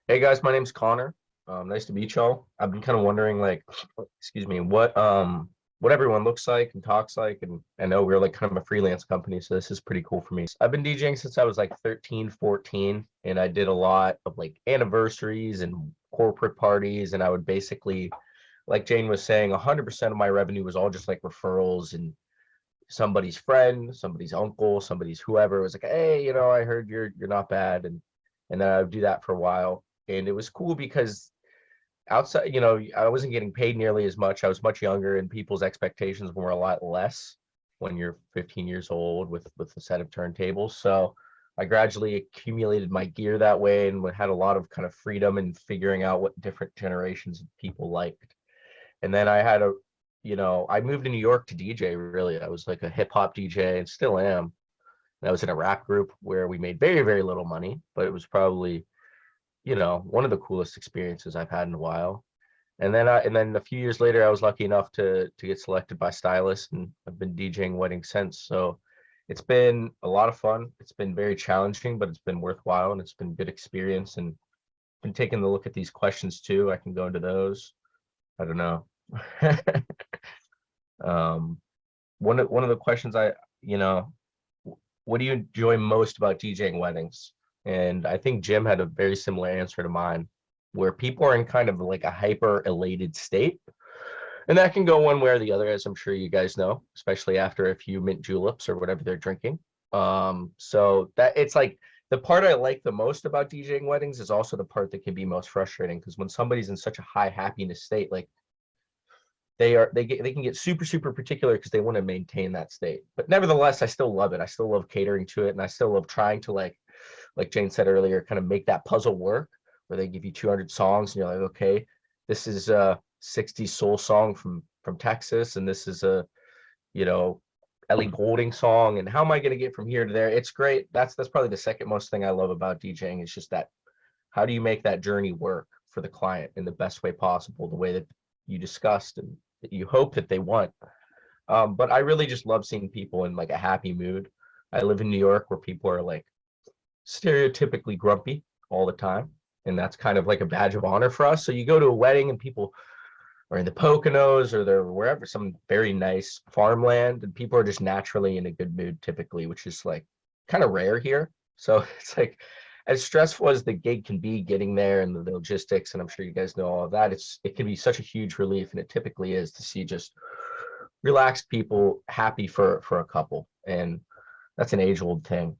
Hey guys, my name's Connor. Nice to meet y'all. I've been kind of wondering, like, excuse me, what everyone looks like and talks like, and I know we're like kind of a freelance company, so this is pretty cool for me. I've been DJing since I was like 13, 14, and I did a lot of like anniversaries and corporate parties, and I would basically, like Jane was saying, 100% of my revenue was all just like referrals and somebody's friend, somebody's uncle, somebody's whoever was like, hey, I heard you're not bad, and then I would do that for a while, and it was cool because outside, I wasn't getting paid nearly as much. I was much younger, and people's expectations were a lot less when you're 15 years old with a set of turntables. So I gradually accumulated my gear that way and had a lot of kind of freedom in figuring out what different generations of people liked. And then I moved to New York to DJ, really. I was like a hip hop DJ and still am. And I was in a rap group where we made very, very little money, but it was probably, one of the coolest experiences I've had in a while. And then a few years later, I was lucky enough to get selected by Stylus, and I've been DJing weddings since. So it's been a lot of fun. It's been very challenging, but it's been worthwhile, and it's been good experience. And been taking a look at these questions too. I can go into those. I don't know. um, one of the questions you know, what do you enjoy most about DJing weddings? And I think Jim had a very similar answer to mine, where people are in kind of like a hyper elated state. And that can go one way or the other, as I'm sure you guys know, especially after a few mint juleps or whatever they're drinking. So that it's like the part I like the most about DJing weddings is also the part that can be most frustrating, because when somebody's in such a high happiness state, like they can get super super particular because they want to maintain that state. But nevertheless, I still love it. I still love catering to it, and I still love trying to, like Jane said earlier, kind of make that puzzle work, where they give you 200 songs and you're like, okay, this is a 60s soul song from Texas, and this is a, you know Ellie Goulding song, and how am I going to get from here to there? It's great. That's probably the second most thing I love about DJing. It's just that, how do you make that journey work for the client in the best way possible, the way that you discussed and that you hope that they want. But I really just love seeing people in like a happy mood. I live in New York, where people are like stereotypically grumpy all the time, and that's kind of like a badge of honor for us. So you go to a wedding and people are in the Poconos, or they're wherever, some very nice farmland, and people are just naturally in a good mood typically, which is like kind of rare here. So it's like, as stressful as the gig can be getting there and the logistics, and I'm sure you guys know all of that, it can be such a huge relief, and it typically is, to see just relaxed people happy for a couple. And that's an age old thing.